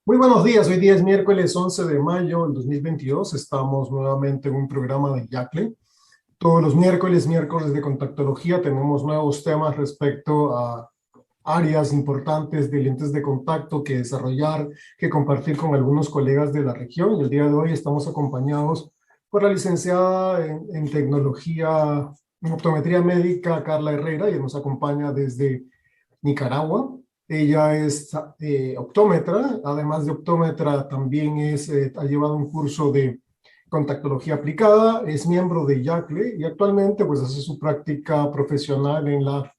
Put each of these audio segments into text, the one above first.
Muy buenos días, hoy día es miércoles 11 de mayo del 2022. Estamos nuevamente en un programa de Yacle. Todos los miércoles de contactología, tenemos nuevos temas respecto a áreas importantes de lentes de contacto que desarrollar, que compartir con algunos colegas de la región. Y el día de hoy estamos acompañados por la licenciada en tecnología, en optometría médica, Carla Herrera, y nos acompaña desde Nicaragua. Ella es optómetra, además de optómetra también ha llevado un curso de contactología aplicada, es miembro de YACLE y actualmente pues hace su práctica profesional en la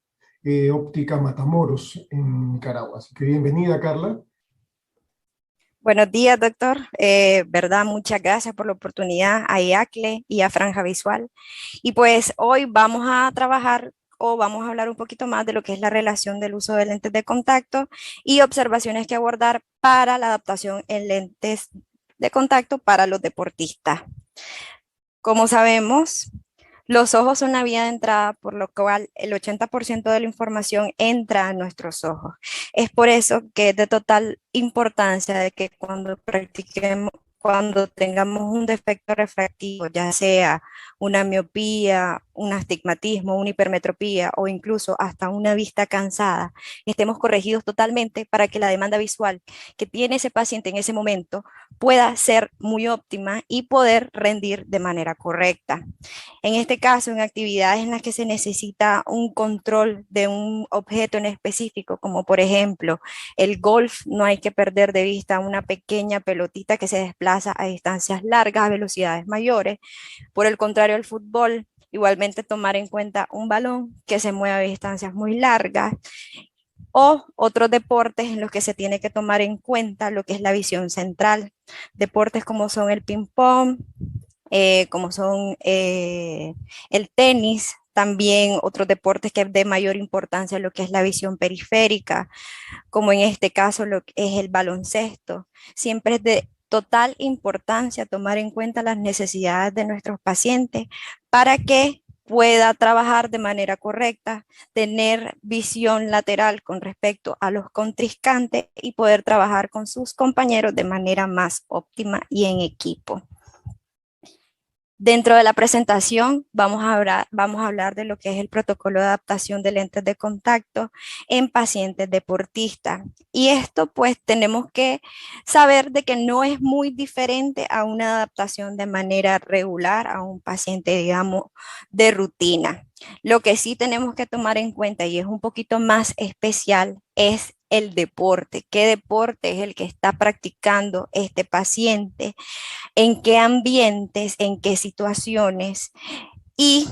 óptica Matamoros en Nicaragua. Así que bienvenida, Carla. Buenos días, doctor. ¿Verdad? Muchas gracias por la oportunidad a IACLE y a Franja Visual. Y pues hoy vamos a trabajar o vamos a hablar un poquito más de lo que es la relación del uso de lentes de contacto y observaciones que abordar para la adaptación en lentes de contacto para los deportistas. Como sabemos, los ojos son la vía de entrada, por lo cual el 80% de la información entra a nuestros ojos. Es por eso que es de total importancia de que cuando tengamos un defecto refractivo, ya sea una miopía, un astigmatismo, una hipermetropía o incluso hasta una vista cansada, estemos corregidos totalmente para que la demanda visual que tiene ese paciente en ese momento pueda ser muy óptima y poder rendir de manera correcta. En este caso, en actividades en las que se necesita un control de un objeto en específico, como por ejemplo el golf, no hay que perder de vista una pequeña pelotita que se desplaza a distancias largas, a velocidades mayores. Por el contrario, el fútbol, igualmente tomar en cuenta un balón que se mueve a distancias muy largas o otros deportes en los que se tiene que tomar en cuenta lo que es la visión central. Deportes como son el ping-pong, como son el tenis, también otros deportes que es de mayor importancia, lo que es la visión periférica, como en este caso lo que es el baloncesto. Siempre es de total importancia tomar en cuenta las necesidades de nuestros pacientes para que pueda trabajar de manera correcta, tener visión lateral con respecto a los contrincantes y poder trabajar con sus compañeros de manera más óptima y en equipo. Dentro de la presentación vamos a hablar de lo que es el protocolo de adaptación de lentes de contacto en pacientes deportistas. Y esto pues tenemos que saber de que no es muy diferente a una adaptación de manera regular a un paciente, digamos, de rutina. Lo que sí tenemos que tomar en cuenta y es un poquito más especial es el deporte. ¿Qué deporte es el que está practicando este paciente? En qué ambientes, en qué situaciones y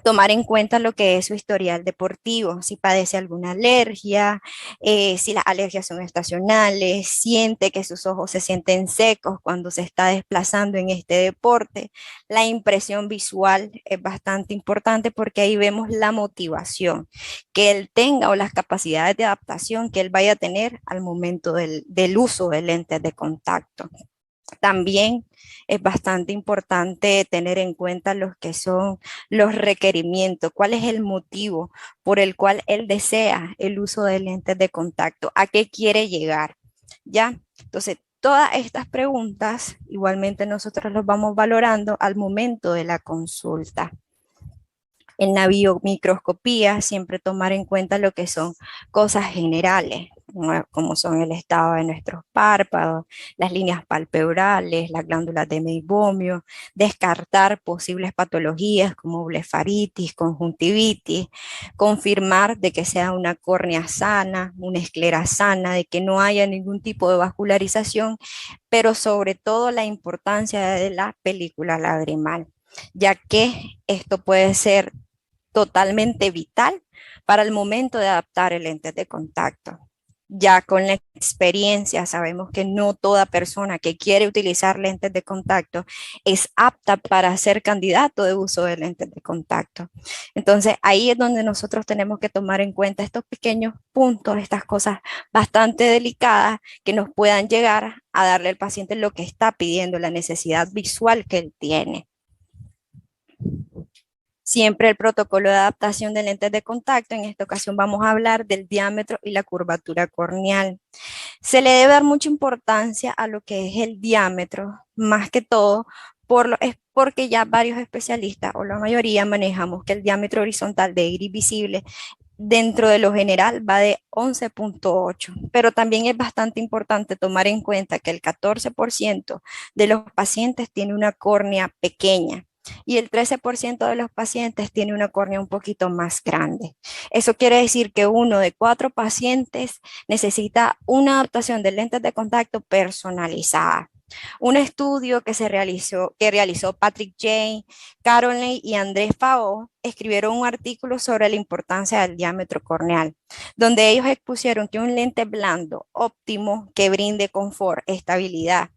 tomar en cuenta lo que es su historial deportivo, si padece alguna alergia, si las alergias son estacionales, siente que sus ojos se sienten secos cuando se está desplazando en este deporte. La impresión visual es bastante importante porque ahí vemos la motivación que él tenga o las capacidades de adaptación que él vaya a tener al momento del uso de lentes de contacto. También es bastante importante tener en cuenta los que son los requerimientos, cuál es el motivo por el cual él desea el uso de lentes de contacto, a qué quiere llegar, ¿ya? Entonces, todas estas preguntas igualmente nosotros los vamos valorando al momento de la consulta. En la biomicroscopía siempre tomar en cuenta lo que son cosas generales, ¿no? Como son el estado de nuestros párpados, las líneas palpebrales, las glándulas de meibomio, descartar posibles patologías como blefaritis, conjuntivitis, confirmar de que sea una córnea sana, una esclera sana, de que no haya ningún tipo de vascularización, pero sobre todo la importancia de la película lagrimal, ya que esto puede ser totalmente vital para el momento de adaptar el lente de contacto. Ya con la experiencia sabemos que no toda persona que quiere utilizar lentes de contacto es apta para ser candidato de uso de lentes de contacto. Entonces ahí es donde nosotros tenemos que tomar en cuenta estos pequeños puntos, estas cosas bastante delicadas que nos puedan llegar a darle al paciente lo que está pidiendo, la necesidad visual que él tiene. Siempre el protocolo de adaptación de lentes de contacto. En esta ocasión vamos a hablar del diámetro y la curvatura corneal. Se le debe dar mucha importancia a lo que es el diámetro, más que todo, es porque ya varios especialistas o la mayoría manejamos que el diámetro horizontal de iris visible dentro de lo general va de 11,8, pero también es bastante importante tomar en cuenta que el 14% de los pacientes tiene una córnea pequeña y el 13% de los pacientes tiene una córnea un poquito más grande. Eso quiere decir que uno de 4 pacientes necesita una adaptación de lentes de contacto personalizada. Un estudio que realizó Patrick Jane, Caroline y Andrés Pavó escribieron un artículo sobre la importancia del diámetro corneal, donde ellos expusieron que un lente blando óptimo que brinde confort, estabilidad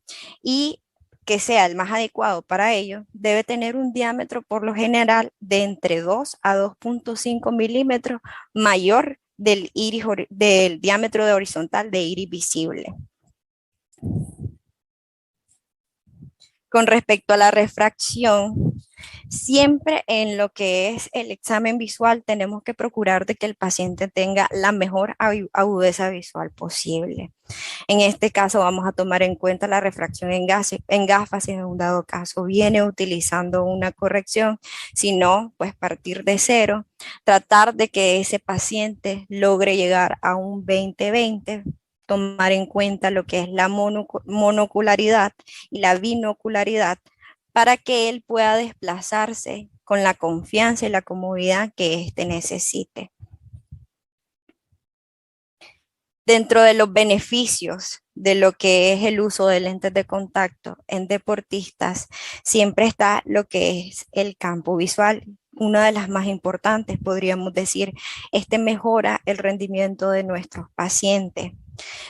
y que sea el más adecuado para ello, debe tener un diámetro por lo general de entre 2 a 2,5 milímetros mayor del diámetro de horizontal de iris visible. Con respecto a la refracción, siempre en lo que es el examen visual tenemos que procurar de que el paciente tenga la mejor agudeza visual posible. En este caso vamos a tomar en cuenta la refracción en gafas si en un dado caso viene utilizando una corrección, si no, pues partir de cero, tratar de que ese paciente logre llegar a un 20-20, tomar en cuenta lo que es la monocularidad y la binocularidad para que él pueda desplazarse con la confianza y la comodidad que éste necesite. Dentro de los beneficios de lo que es el uso de lentes de contacto en deportistas, siempre está lo que es el campo visual. Una de las más importantes, podríamos decir, este mejora el rendimiento de nuestros pacientes.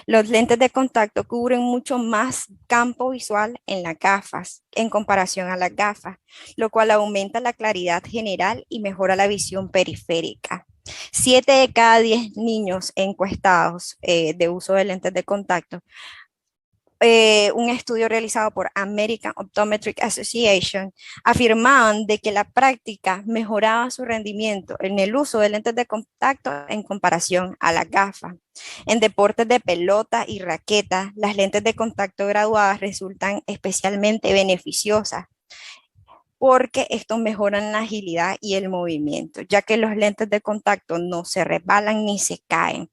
Los lentes de contacto cubren mucho más campo visual en las gafas en comparación a las gafas, lo cual aumenta la claridad general y mejora la visión periférica. 7 de cada 10 niños encuestados de uso de lentes de contacto, un estudio realizado por American Optometric Association, afirmaban de que la práctica mejoraba su rendimiento en el uso de lentes de contacto en comparación a las gafas. En deportes de pelota y raqueta, las lentes de contacto graduadas resultan especialmente beneficiosas porque estos mejoran la agilidad y el movimiento, ya que los lentes de contacto no se resbalan ni se caen.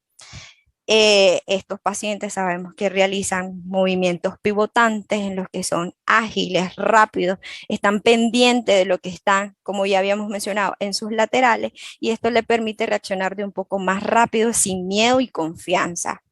Estos pacientes sabemos que realizan movimientos pivotantes en los que son ágiles, rápidos, están pendientes de lo que están, como ya habíamos mencionado, en sus laterales y esto le permite reaccionar de un poco más rápido, sin miedo y confianza.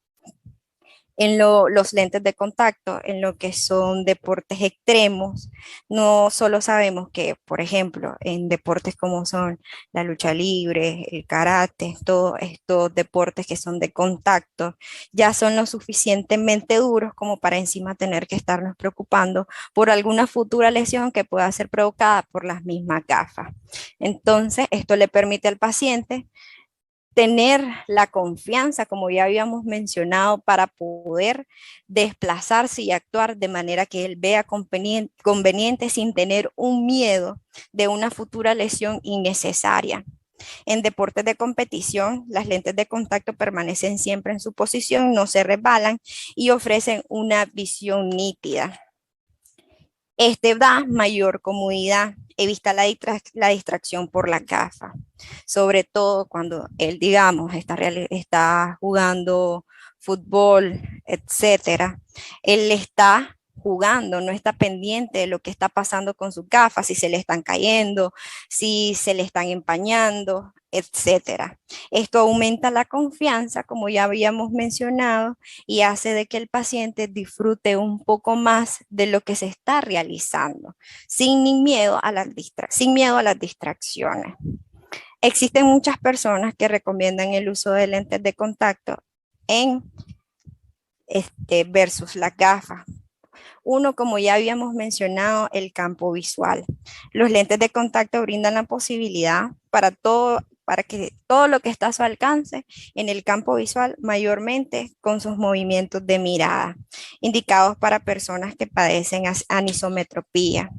En los lentes de contacto, en lo que son deportes extremos, no solo sabemos que, por ejemplo, en deportes como son la lucha libre, el karate, todos estos deportes que son de contacto, ya son lo suficientemente duros como para encima tener que estarnos preocupando por alguna futura lesión que pueda ser provocada por las mismas gafas. Entonces, esto le permite al paciente tener la confianza, como ya habíamos mencionado, para poder desplazarse y actuar de manera que él vea conveniente sin tener un miedo de una futura lesión innecesaria. En deportes de competición, las lentes de contacto permanecen siempre en su posición, no se resbalan y ofrecen una visión nítida. Este da mayor comodidad, evita la distracción por la gafa, sobre todo cuando él, digamos, está jugando fútbol, etcétera. Él está jugando, no está pendiente de lo que está pasando con sus gafas, si se le están cayendo, si se le están empañando, etcétera. Esto aumenta la confianza, como ya habíamos mencionado, y hace de que el paciente disfrute un poco más de lo que se está realizando, sin miedo a las distracciones. Existen muchas personas que recomiendan el uso de lentes de contacto en versus las gafas. Uno, como ya habíamos mencionado, el campo visual. Los lentes de contacto brindan la posibilidad para que todo lo que está a su alcance en el campo visual, mayormente con sus movimientos de mirada, indicados para personas que padecen anisometropía.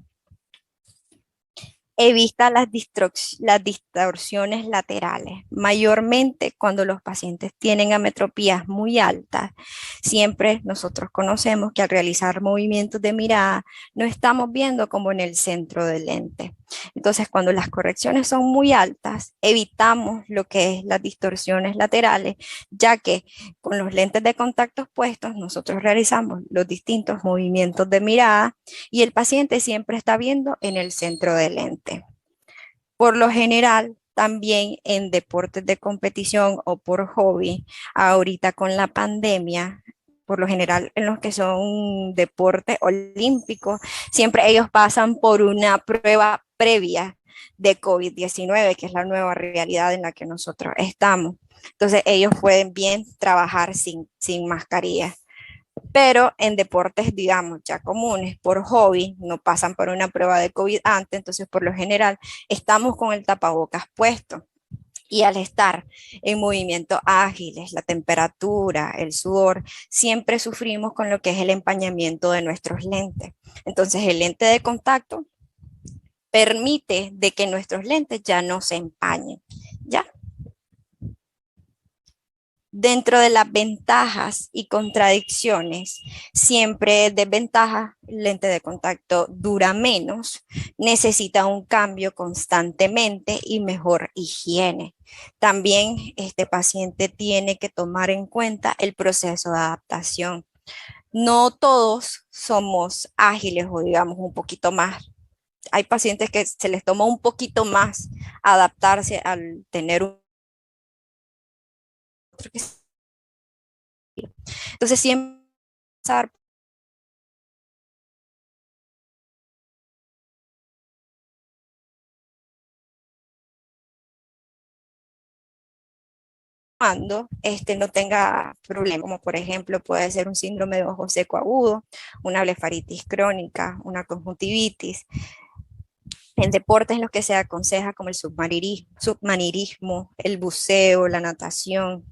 Evita las distorsiones laterales. Mayormente cuando los pacientes tienen ametropías muy altas, siempre nosotros conocemos que al realizar movimientos de mirada no estamos viendo como en el centro del lente. Entonces, cuando las correcciones son muy altas, evitamos lo que es las distorsiones laterales, ya que con los lentes de contacto puestos, nosotros realizamos los distintos movimientos de mirada y el paciente siempre está viendo en el centro del lente. Por lo general, también en deportes de competición o por hobby, ahorita con la pandemia, por lo general en los que son deportes olímpicos, siempre ellos pasan por una prueba previa de COVID-19, que es la nueva realidad en la que nosotros estamos. Entonces ellos pueden bien trabajar sin mascarilla, pero en deportes, digamos, ya comunes, por hobby, no pasan por una prueba de COVID antes, entonces por lo general estamos con el tapabocas puesto. Y al estar en movimientos ágiles, la temperatura, el sudor, siempre sufrimos con lo que es el empañamiento de nuestros lentes. Entonces el lente de contacto permite de que nuestros lentes ya no se empañen, ¿ya? Dentro de las ventajas y contradicciones, siempre es desventaja, el lente de contacto dura menos, necesita un cambio constantemente y mejor higiene. También este paciente tiene que tomar en cuenta el proceso de adaptación. No todos somos ágiles o digamos un poquito más. Hay pacientes que se les toma un poquito más adaptarse al tener un... Entonces siempre cuando no tenga problemas, como por ejemplo puede ser un síndrome de ojo seco agudo, una blefaritis crónica, una conjuntivitis. En deportes en los que se aconseja como el submarinismo, el buceo, la natación.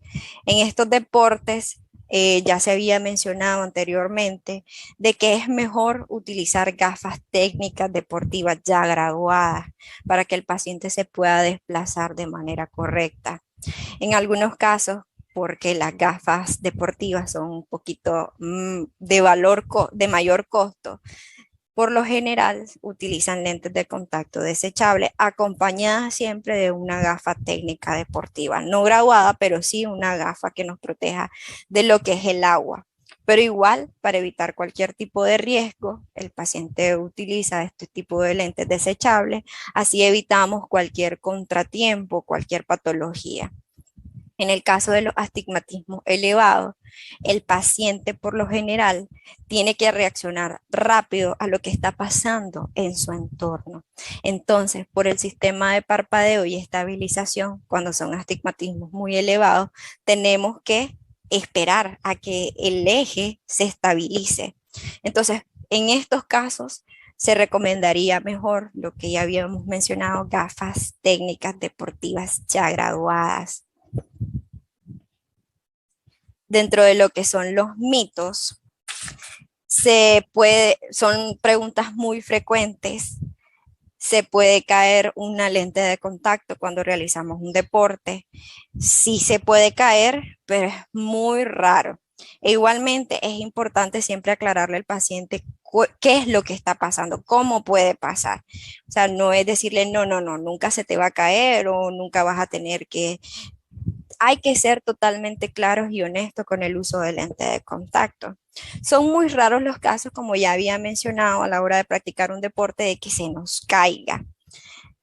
En estos deportes ya se había mencionado anteriormente de que es mejor utilizar gafas técnicas deportivas ya graduadas para que el paciente se pueda desplazar de manera correcta. En algunos casos, porque las gafas deportivas son un poquito de mayor costo, por lo general utilizan lentes de contacto desechables, acompañadas siempre de una gafa técnica deportiva, no graduada, pero sí una gafa que nos proteja de lo que es el agua. Pero igual, para evitar cualquier tipo de riesgo, el paciente utiliza este tipo de lentes desechables, así evitamos cualquier contratiempo, cualquier patología. En el caso de los astigmatismos elevados, el paciente por lo general tiene que reaccionar rápido a lo que está pasando en su entorno. Entonces, por el sistema de parpadeo y estabilización, cuando son astigmatismos muy elevados, tenemos que esperar a que el eje se estabilice. Entonces, en estos casos, se recomendaría mejor lo que ya habíamos mencionado, gafas técnicas deportivas ya graduadas. Dentro de lo que son los mitos, son preguntas muy frecuentes. Se puede caer una lente de contacto cuando realizamos un deporte. Sí se puede caer, pero es muy raro. E igualmente es importante siempre aclararle al paciente qué es lo que está pasando, cómo puede pasar. O sea, no es decirle, no, no, no, nunca se te va a caer o nunca vas a tener que... Hay que ser totalmente claros y honestos con el uso del lente de contacto. Son muy raros los casos, como ya había mencionado, a la hora de practicar un deporte, de que se nos caiga,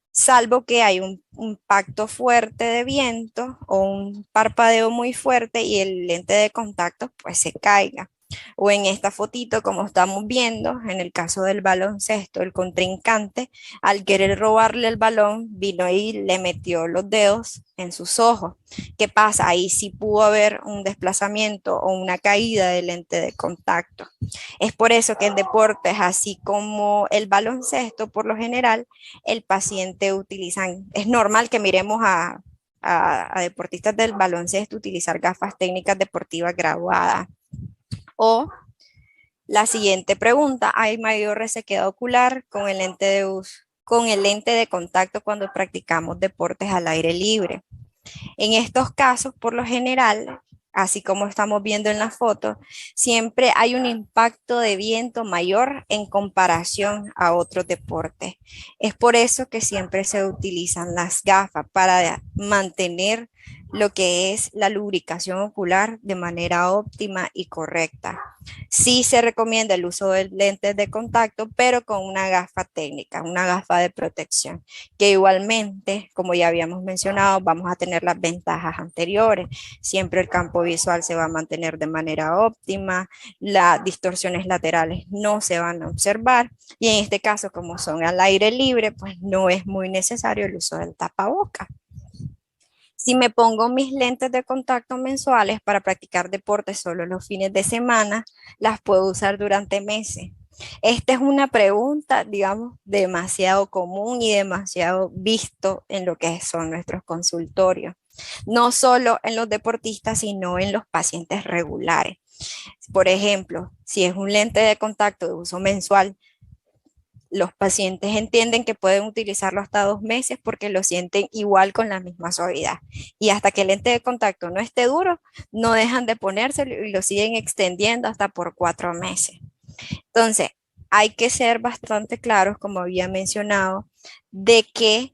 salvo que hay un impacto fuerte de viento o un parpadeo muy fuerte y el lente de contacto pues se caiga. O en esta fotito, como estamos viendo, en el caso del baloncesto, el contrincante, al querer robarle el balón, vino y le metió los dedos en sus ojos. ¿Qué pasa? Ahí sí pudo haber un desplazamiento o una caída del lente de contacto. Es por eso que en deportes así como el baloncesto, por lo general, el paciente utilizan, es normal que miremos a deportistas del baloncesto utilizar gafas técnicas deportivas graduadas. O la siguiente pregunta, ¿hay mayor resequedad ocular con el lente de uso, con el lente de contacto cuando practicamos deportes al aire libre. En estos casos, por lo general, así como estamos viendo en la foto, siempre hay un impacto de viento mayor en comparación a otros deportes. Es por eso que siempre se utilizan las gafas para mantener lo que es la lubricación ocular de manera óptima y correcta. Sí se recomienda el uso de lentes de contacto, pero con una gafa técnica, una gafa de protección, que igualmente, como ya habíamos mencionado, vamos a tener las ventajas anteriores. Siempre el campo visual se va a mantener de manera óptima, las distorsiones laterales no se van a observar y en este caso, como son al aire libre, pues no es muy necesario el uso del tapaboca. Si me pongo mis lentes de contacto mensuales para practicar deporte solo los fines de semana, las puedo usar durante meses. Esta es una pregunta, digamos, demasiado común y demasiado visto en lo que son nuestros consultorios. No solo en los deportistas, sino en los pacientes regulares. Por ejemplo, si es un lente de contacto de uso mensual, los pacientes entienden que pueden utilizarlo hasta 2 meses porque lo sienten igual con la misma suavidad. Y hasta que el lente de contacto no esté duro, no dejan de ponérselo y lo siguen extendiendo hasta por 4 meses. Entonces, hay que ser bastante claros, como había mencionado, de que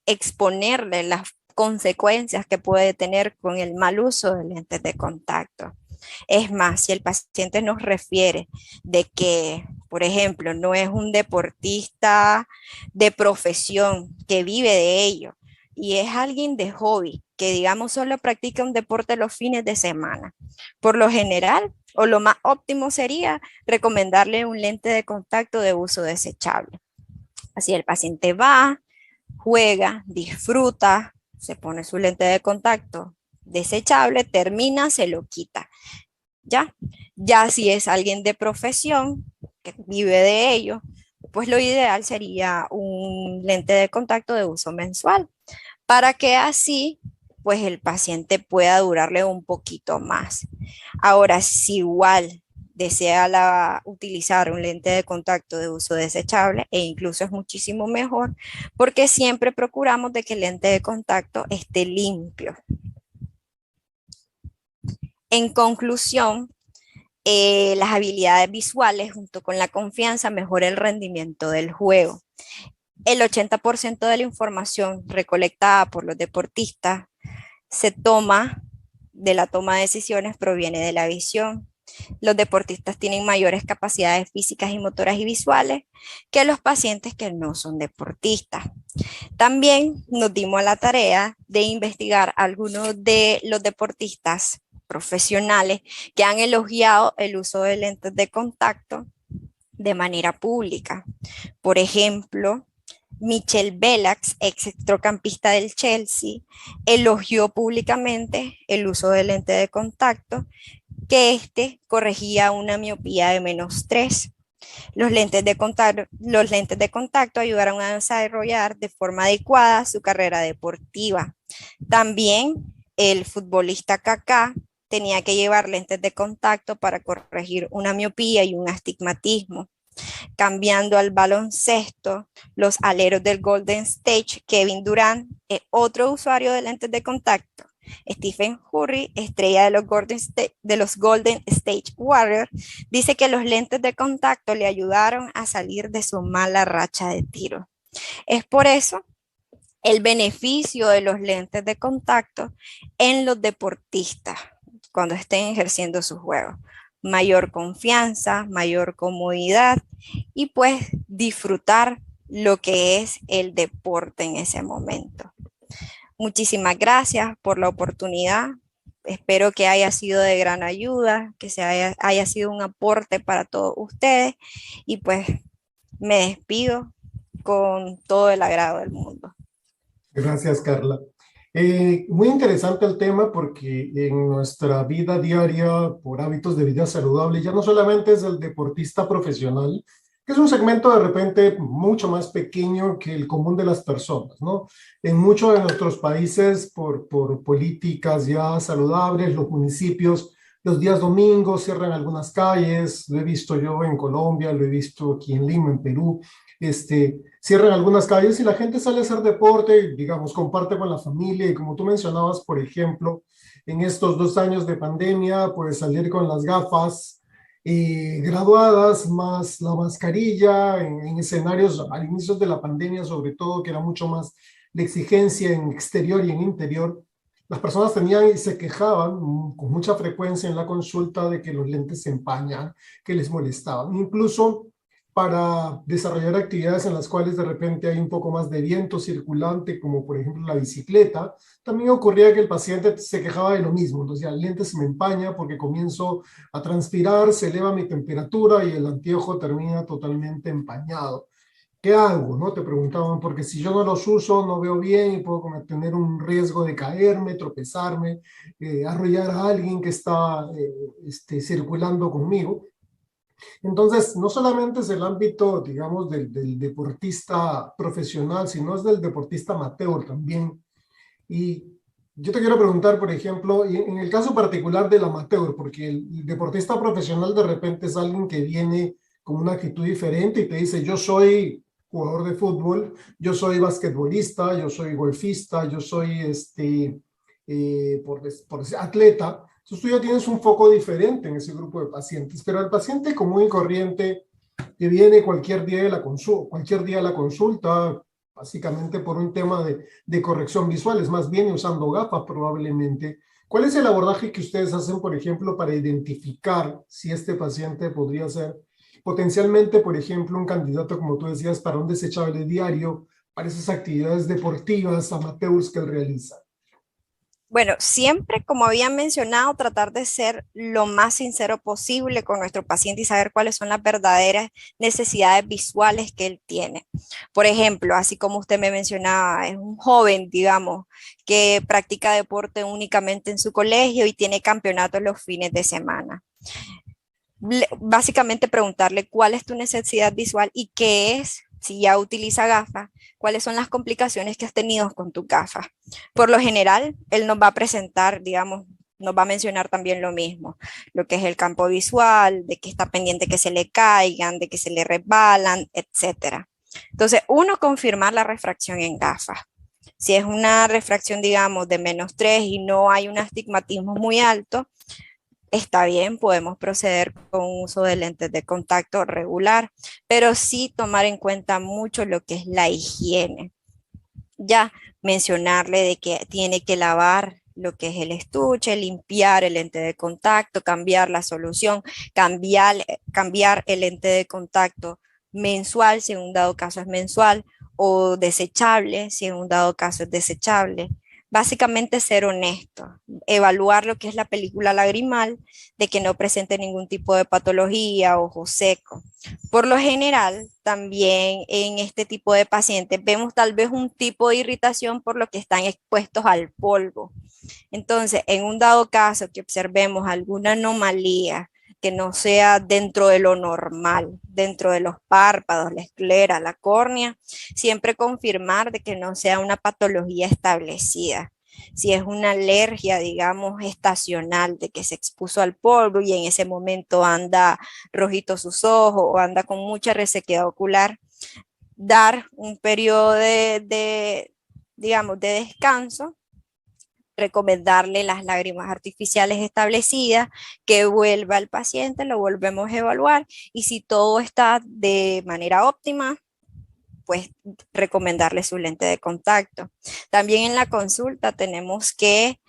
exponerle las consecuencias que puede tener con el mal uso de lentes de contacto. Es más, si el paciente nos refiere de que, por ejemplo, no es un deportista de profesión que vive de ello y es alguien de hobby, que digamos solo practica un deporte los fines de semana, por lo general, o lo más óptimo sería recomendarle un lente de contacto de uso desechable. Así el paciente va, juega, disfruta, se pone su lente de contacto desechable, termina, se lo quita. ¿Ya? Ya si es alguien de profesión que vive de ello, pues lo ideal sería un lente de contacto de uso mensual, para que así pues el paciente pueda durarle un poquito más. Ahora, si igual desea utilizar un lente de contacto de uso desechable, e incluso es muchísimo mejor, porque siempre procuramos de que el lente de contacto esté limpio. En conclusión, las habilidades visuales junto con la confianza mejora el rendimiento del juego. El 80% de la información recolectada por los deportistas de la toma de decisiones proviene de la visión. Los deportistas tienen mayores capacidades físicas y motoras y visuales que los pacientes que no son deportistas. También nos dimos a la tarea de investigar algunos de los deportistas profesionales que han elogiado el uso de lentes de contacto de manera pública. Por ejemplo, Michel Belax, ex centrocampista del Chelsea, elogió públicamente el uso de lente de contacto, que corregía una miopía de -3. Los lentes de contacto ayudaron a desarrollar de forma adecuada su carrera deportiva. También el futbolista Kaká tenía que llevar lentes de contacto para corregir una miopía y un astigmatismo. Cambiando al baloncesto, los aleros del Golden State, Kevin Durant, otro usuario de lentes de contacto. Stephen Curry, estrella de los Golden State Warriors, dice que los lentes de contacto le ayudaron a salir de su mala racha de tiro. Es por eso el beneficio de los lentes de contacto en los deportistas cuando estén ejerciendo su juego. Mayor confianza, mayor comodidad y pues disfrutar lo que es el deporte en ese momento. Muchísimas gracias por la oportunidad. Espero que haya sido de gran ayuda, que haya sido un aporte para todos ustedes y pues me despido con todo el agrado del mundo. Gracias, Carla. Muy interesante el tema porque en nuestra vida diaria, por hábitos de vida saludable, ya no solamente es el deportista profesional, que es un segmento de repente mucho más pequeño que el común de las personas, ¿no? En muchos de nuestros países, por políticas ya saludables, los municipios Los días domingos cierran algunas calles, lo he visto yo en Colombia, lo he visto aquí en Lima, en Perú, cierran algunas calles y la gente sale a hacer deporte, digamos, comparte con la familia y como tú mencionabas, por ejemplo, en estos 2 años de pandemia, pues salir con las gafas graduadas, más la mascarilla, en escenarios al inicio de la pandemia, sobre todo, que era mucho más la exigencia en exterior y en interior. Las personas tenían y se quejaban con mucha frecuencia en la consulta de que los lentes se empañan, que les molestaban. Incluso para desarrollar actividades en las cuales de repente hay un poco más de viento circulante, como por ejemplo la bicicleta, también ocurría que el paciente se quejaba de lo mismo. Entonces, el lente se me empaña porque comienzo a transpirar, se eleva mi temperatura y el anteojo termina totalmente empañado. ¿Qué hago? ¿No? Te preguntaban, porque si yo no los uso, no veo bien y puedo tener un riesgo de caerme, tropezarme, arrollar a alguien que está circulando conmigo. Entonces, no solamente es el ámbito, digamos, del deportista profesional, sino es del deportista amateur también. Y yo te quiero preguntar, por ejemplo, y en el caso particular del amateur, porque el deportista profesional de repente es alguien que viene con una actitud diferente y te dice, yo soy jugador de fútbol, yo soy basquetbolista, yo soy golfista, yo soy por decir, atleta. Entonces tú ya tienes un foco diferente en ese grupo de pacientes, pero el paciente común y corriente que viene cualquier día a la consulta, básicamente por un tema de corrección visual, es más bien usando gafas probablemente. ¿Cuál es el abordaje que ustedes hacen, por ejemplo, para identificar si este paciente podría ser potencialmente, por ejemplo, un candidato, como tú decías, para un desechable diario, para esas actividades deportivas amateurs que él realiza? Bueno, siempre, como había mencionado, tratar de ser lo más sincero posible con nuestro paciente y saber cuáles son las verdaderas necesidades visuales que él tiene. Por ejemplo, así como usted me mencionaba, es un joven, digamos, que practica deporte únicamente en su colegio y tiene campeonatos los fines de semana. Básicamente preguntarle cuál es tu necesidad visual y qué es, si ya utiliza gafas, cuáles son las complicaciones que has tenido con tus gafas. Por lo general, él nos va a presentar, digamos, nos va a mencionar también lo mismo, lo que es el campo visual, de que está pendiente que se le caigan, de que se le resbalan, etcétera. Entonces, uno, confirmar la refracción en gafas. Si es una refracción, digamos, de -3 y no hay un astigmatismo muy alto, está bien, podemos proceder con uso de lentes de contacto regular, pero sí tomar en cuenta mucho lo que es la higiene. Ya mencionarle de que tiene que lavar lo que es el estuche, limpiar el lente de contacto, cambiar la solución, cambiar el lente de contacto mensual, si en un dado caso es mensual, o desechable, si en un dado caso es desechable. Básicamente ser honesto, evaluar lo que es la película lagrimal, de que no presente ningún tipo de patología, ojo seco. Por lo general, también en este tipo de pacientes vemos tal vez un tipo de irritación por lo que están expuestos al polvo. Entonces, en un dado caso que observemos alguna anomalía que no sea dentro de lo normal, dentro de los párpados, la esclera, la córnea, siempre confirmar de que no sea una patología establecida. Si es una alergia, digamos, estacional, de que se expuso al polvo y en ese momento anda rojito sus ojos o anda con mucha resequedad ocular, dar un periodo digamos, de descanso, recomendarle las lágrimas artificiales establecidas, que vuelva al paciente, lo volvemos a evaluar y si todo está de manera óptima, pues recomendarle su lente de contacto. También en la consulta tenemos que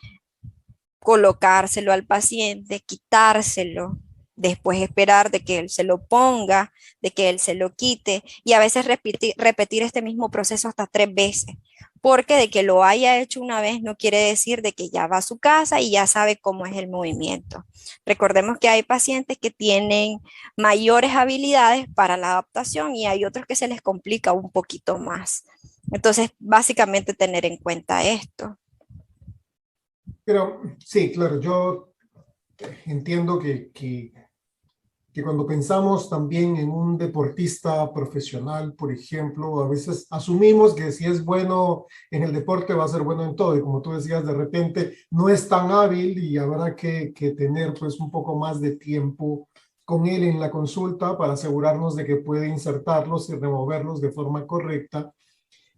colocárselo al paciente, quitárselo, después esperar de que él se lo ponga, de que él se lo quite y a veces repetir este mismo proceso hasta 3 veces, porque de que lo haya hecho una vez no quiere decir de que ya va a su casa y ya sabe cómo es el movimiento. Recordemos que hay pacientes que tienen mayores habilidades para la adaptación y hay otros que se les complica un poquito más. Entonces, básicamente tener en cuenta esto. Pero sí, claro, yo entiendo que que cuando pensamos también en un deportista profesional, por ejemplo, a veces asumimos que si es bueno en el deporte va a ser bueno en todo, y como tú decías, de repente no es tan hábil y habrá que tener pues un poco más de tiempo con él en la consulta para asegurarnos de que puede insertarlos y removerlos de forma correcta,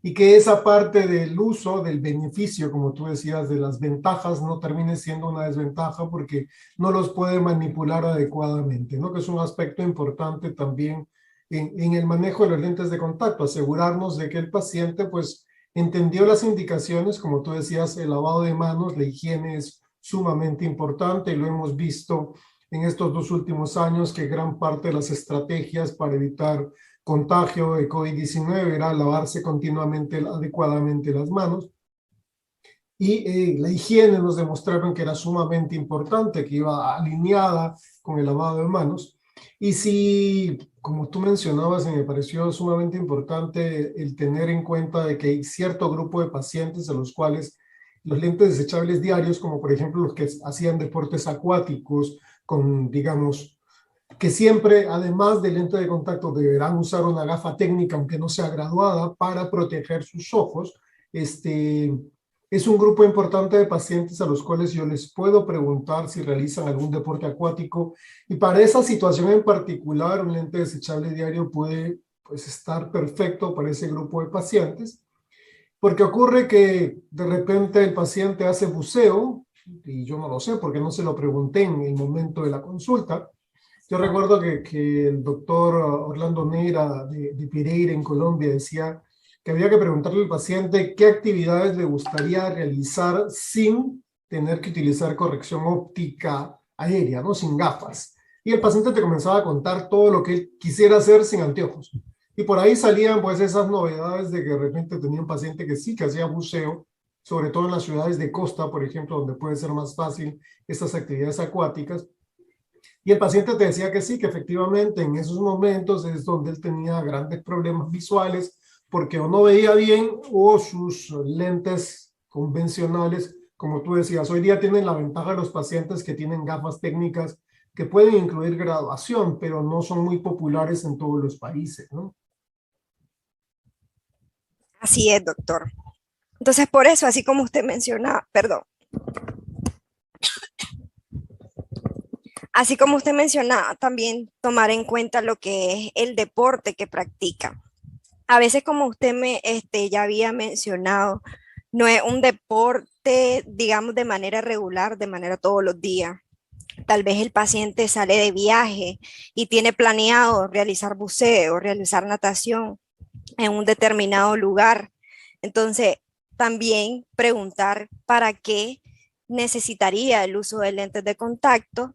y que esa parte del uso, del beneficio, como tú decías, de las ventajas, no termine siendo una desventaja porque no los puede manipular adecuadamente, ¿no? Que es un aspecto importante también en el manejo de los lentes de contacto, asegurarnos de que el paciente pues entendió las indicaciones, como tú decías, el lavado de manos, la higiene es sumamente importante y lo hemos visto en estos 2 últimos años que gran parte de las estrategias para evitar contagio de COVID-19 era lavarse continuamente, adecuadamente las manos. Y la higiene nos demostraron que era sumamente importante, que iba alineada con el lavado de manos. Y si, como tú mencionabas, me pareció sumamente importante el tener en cuenta de que hay cierto grupo de pacientes a los cuales los lentes desechables diarios, como por ejemplo los que hacían deportes acuáticos, con, digamos, que siempre, además del lente de contacto, deberán usar una gafa técnica, aunque no sea graduada, para proteger sus ojos. Es un grupo importante de pacientes a los cuales yo les puedo preguntar si realizan algún deporte acuático, y para esa situación en particular, un lente desechable diario puede pues, estar perfecto para ese grupo de pacientes, porque ocurre que de repente el paciente hace buceo, y yo no lo sé porque no se lo pregunté en el momento de la consulta. Yo recuerdo que el doctor Orlando Neira de Pereira en Colombia decía que había que preguntarle al paciente qué actividades le gustaría realizar sin tener que utilizar corrección óptica aérea, ¿no? Sin gafas. Y el paciente te comenzaba a contar todo lo que él quisiera hacer sin anteojos. Y por ahí salían pues esas novedades de que de repente tenía un paciente que sí que hacía buceo, sobre todo en las ciudades de costa, por ejemplo, donde puede ser más fácil estas actividades acuáticas, y el paciente te decía que sí, que efectivamente en esos momentos es donde él tenía grandes problemas visuales porque o no veía bien o sus lentes convencionales, como tú decías, hoy día tienen la ventaja de los pacientes que tienen gafas técnicas que pueden incluir graduación, pero no son muy populares en todos los países, ¿no? Así es, doctor. Entonces, por eso, así como usted menciona, perdón, así como usted menciona, también tomar en cuenta lo que es el deporte que practica. A veces, como usted ya había mencionado, no es un deporte, digamos, de manera regular, de manera todos los días. Tal vez el paciente sale de viaje y tiene planeado realizar buceo, realizar natación en un determinado lugar. Entonces, también preguntar para qué necesitaría el uso de lentes de contacto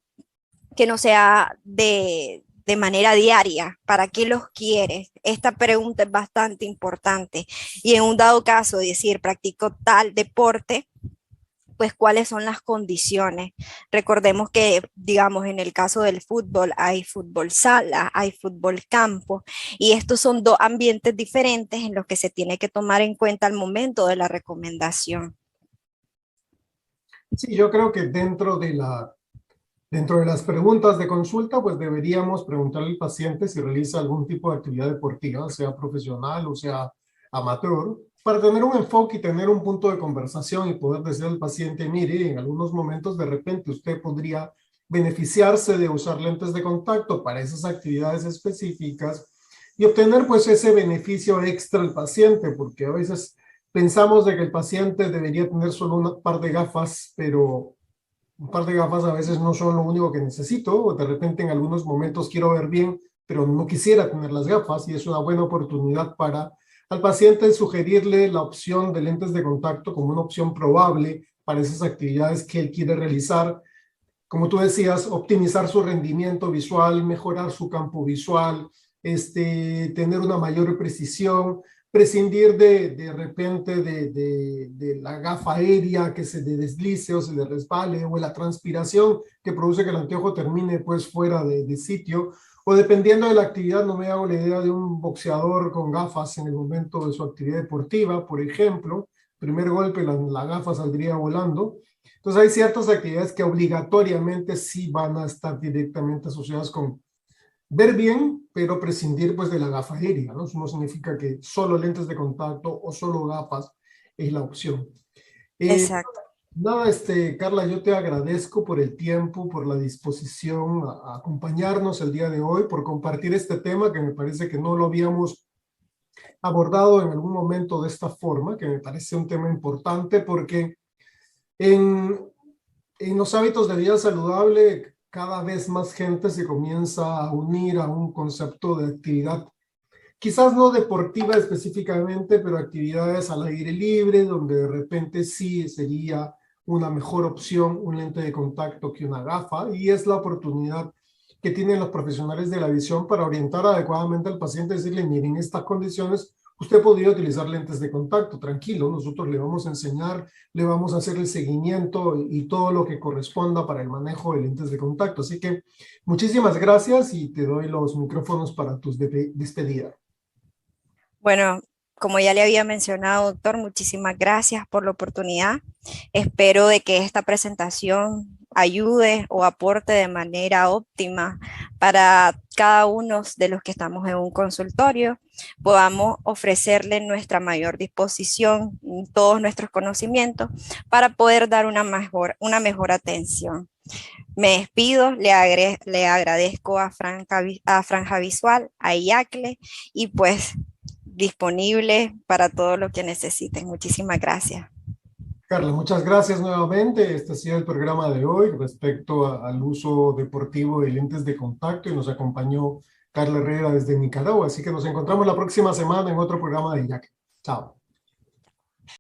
que no sea de manera diaria. ¿Para qué los quieres? Esta pregunta es bastante importante. Y en un dado caso, decir, practico tal deporte, pues cuáles son las condiciones. Recordemos que, digamos, en el caso del fútbol hay fútbol sala, hay fútbol campo, y estos son dos ambientes diferentes en los que se tiene que tomar en cuenta al momento de la recomendación. Sí, yo creo que dentro de las preguntas de consulta, pues deberíamos preguntarle al paciente si realiza algún tipo de actividad deportiva, sea profesional o sea amateur, para tener un enfoque y tener un punto de conversación y poder decir al paciente, mire, en algunos momentos de repente usted podría beneficiarse de usar lentes de contacto para esas actividades específicas y obtener pues ese beneficio extra al paciente, porque a veces pensamos de que el paciente debería tener solo un par de gafas, pero un par de gafas a veces no son lo único que necesito, o de repente en algunos momentos quiero ver bien, pero no quisiera tener las gafas, y es una buena oportunidad para al paciente sugerirle la opción de lentes de contacto como una opción probable para esas actividades que él quiere realizar. Como tú decías, optimizar su rendimiento visual, mejorar su campo visual, tener una mayor precisión, prescindir de repente de la gafa aérea que se deslice o se le resbale, o la transpiración que produce que el anteojo termine pues fuera de sitio, o dependiendo de la actividad, no me hago la idea de un boxeador con gafas en el momento de su actividad deportiva, por ejemplo, primer golpe la gafa saldría volando. Entonces hay ciertas actividades que obligatoriamente sí van a estar directamente asociadas con ver bien, pero prescindir pues de la gafa aérea, ¿no? Eso no significa que solo lentes de contacto o solo gafas es la opción. Eh, Exacto. Nada, Carla, yo te agradezco por el tiempo, por la disposición a acompañarnos el día de hoy, por compartir este tema que me parece que no lo habíamos abordado en algún momento de esta forma, que me parece un tema importante porque en, en los hábitos de vida saludable cada vez más gente se comienza a unir a un concepto de actividad, quizás no deportiva específicamente, pero actividades al aire libre, donde de repente sí sería una mejor opción un lente de contacto que una gafa, y es la oportunidad que tienen los profesionales de la visión para orientar adecuadamente al paciente, decirle, miren, en estas condiciones usted podría utilizar lentes de contacto, tranquilo, nosotros le vamos a enseñar, le vamos a hacer el seguimiento y todo lo que corresponda para el manejo de lentes de contacto. Así que muchísimas gracias y te doy los micrófonos para tus despedidas. Bueno, como ya le había mencionado, doctor, muchísimas gracias por la oportunidad. Espero de que esta presentación ayude o aporte de manera óptima para cada uno de los que estamos en un consultorio, podamos ofrecerle nuestra mayor disposición, todos nuestros conocimientos para poder dar una mejor atención. Me despido, le agradezco a Franja Visual, a IACLE y pues disponible para todo lo que necesiten. Muchísimas gracias. Carla, muchas gracias nuevamente. Este ha sido el programa de hoy respecto al uso deportivo de lentes de contacto y nos acompañó Carla Herrera desde Nicaragua. Así que nos encontramos la próxima semana en otro programa de IAC. Chao.